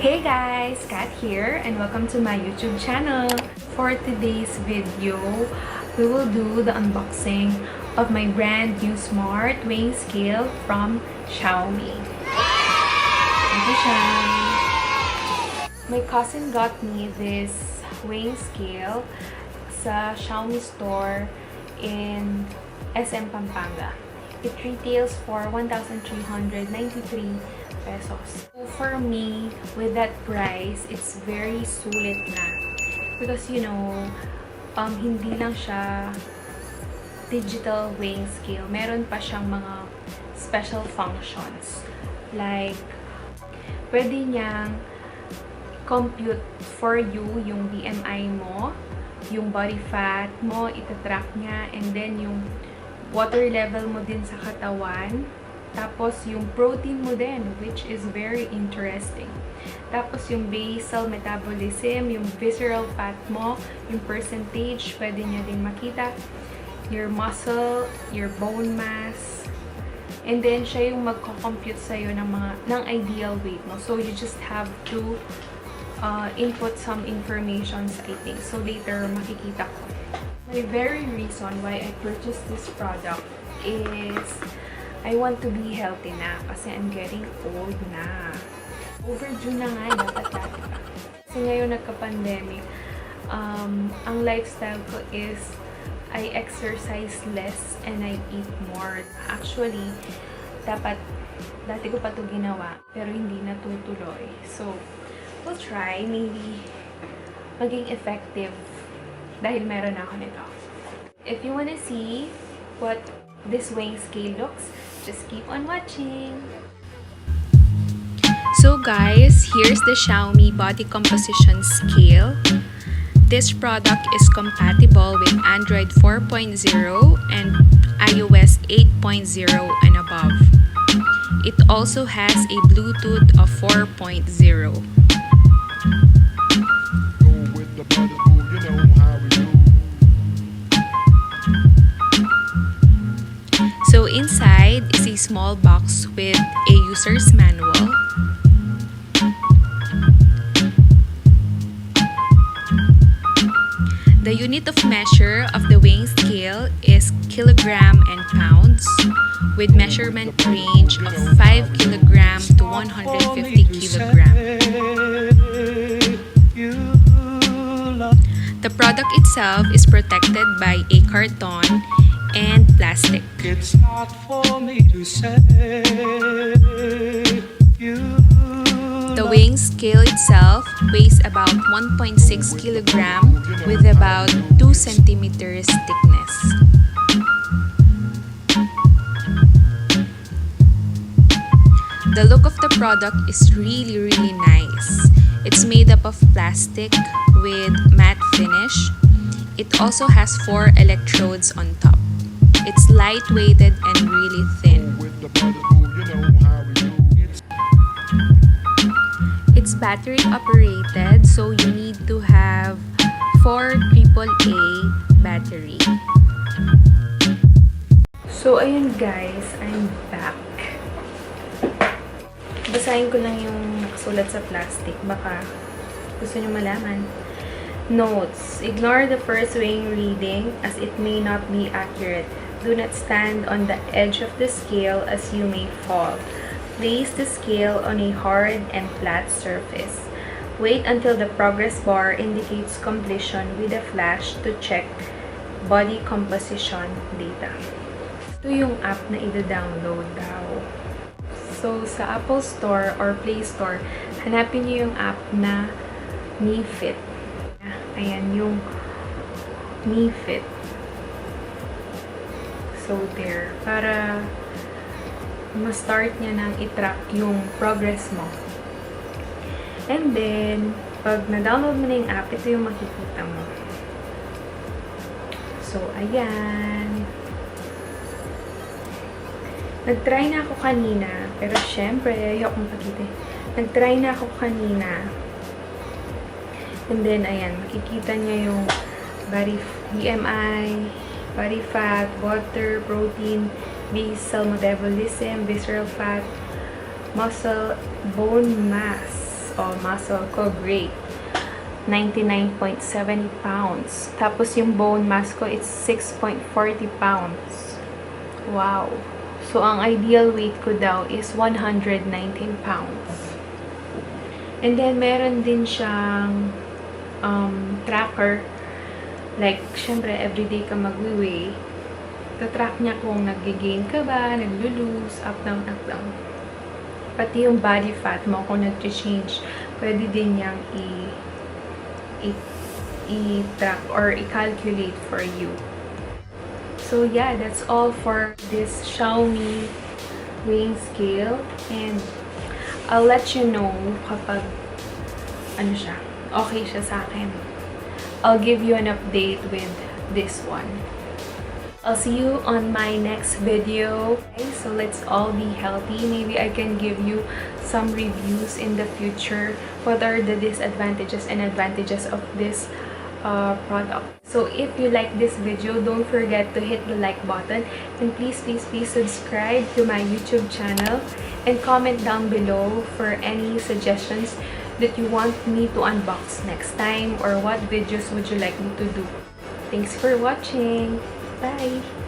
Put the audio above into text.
Hey guys! Kat here and welcome to my YouTube channel. For today's video, we will do the unboxing of my brand new smart weighing scale from Xiaomi. Thank you, Xiaomi. My cousin got me this weighing scale sa Xiaomi store in SM Pampanga. It retails for 1,393 pesos. So for me, with that price, it's very sulit na. Because you know, hindi lang siya digital weighing scale. Meron pa siyang mga special functions. Like, pwede niyang compute for you yung BMI mo, yung body fat mo, itatrack niya, and then yung water level mo din sa katawan. Tapos, yung protein mo din, which is very interesting. Tapos, yung basal metabolism, yung visceral fat mo, yung percentage, pwede niya din makita. Your muscle, your bone mass. And then, siya yung magko-compute sa'yo ng ideal weight mo. So, you just have to input some informations, I think. So, later, makikita ko. My very reason why I purchased this product is I want to be healthy na kasi I'm getting old na. Overdue na nga, dapat dati pa. Kasi ngayon nagka-pandemic, ang lifestyle ko is I exercise less and I eat more. Actually, dati ko pa ito ginawa, pero hindi natutuloy. So, we'll try, maybe maging effective dahil meron ako nito. If you wanna see what this weighing scale looks, just keep on watching. So guys, here's the Xiaomi body composition scale. This product is compatible with Android 4.0 and iOS 8.0 and above. It also has a Bluetooth of 4.0. So inside is a small box with a user's manual. The unit of measure of the weighing scale is kilogram and pounds, with measurement range of 5 kilogram to 150 kilogram. The product itself is protected by a carton and plastic. It's not for me to say The weighing scale itself weighs about 1.6 kilogram with about 2 centimeters thickness. The look of the product is really nice. It's made up of plastic with matte finish. It also has 4 electrodes on top. It's light-weighted and really thin. It's battery operated, so you need to have 4 AAA battery. So ayun guys, I'm back. Basahin ko lang yung nakasulat sa plastic, baka gusto nyo malaman. Notes: ignore the first weighing reading as it may not be accurate. Do not stand on the edge of the scale as you may fall. Place the scale on a hard and flat surface. Wait until the progress bar indicates completion with a flash to check body composition data. Ito yung app na i-download daw. So, sa Apple Store or Play Store, hanapin niyo yung app na Mi Fit. Ayan, yung Mi Fit. So, there. Para ma-start niya nang i-track yung progress mo. And then, pag na-download mo na yung app, ito yung makikita mo. So, ayan. Nag-try na ako kanina, pero syempre, ayokong pakita. Nag-try na ako kanina. And then, ayan, makikita niya yung BMI, body fat, water, protein, basal metabolism, visceral fat, muscle, bone mass. Oh, muscle ko, great. 99.70 pounds. Tapos yung bone mass ko, it's 6.40 pounds. Wow. So, ang ideal weight ko daw is 119 pounds. And then, meron din siyang tracker. Like, syempre, everyday ka mag-weigh. Tatrack niya kung nag-gain ka ba, nag-lose, up, down, up, down. Pati yung body fat mo, kung nag-change, pwede din niyang i-track or i-calculate for you. So yeah, that's all for this Xiaomi weighing scale, and I'll let you know kapag okay siya sa akin. I'll give you an update with this one. I'll see you on my next video. Okay, so let's all be healthy. Maybe I can give you some reviews in the future. What are the disadvantages and advantages of this product? So if you like this video, don't forget to hit the like button, and please subscribe to my YouTube channel and comment down below for any suggestions that you want me to unbox next time, or what videos would you like me to do. Thanks for watching. Bye!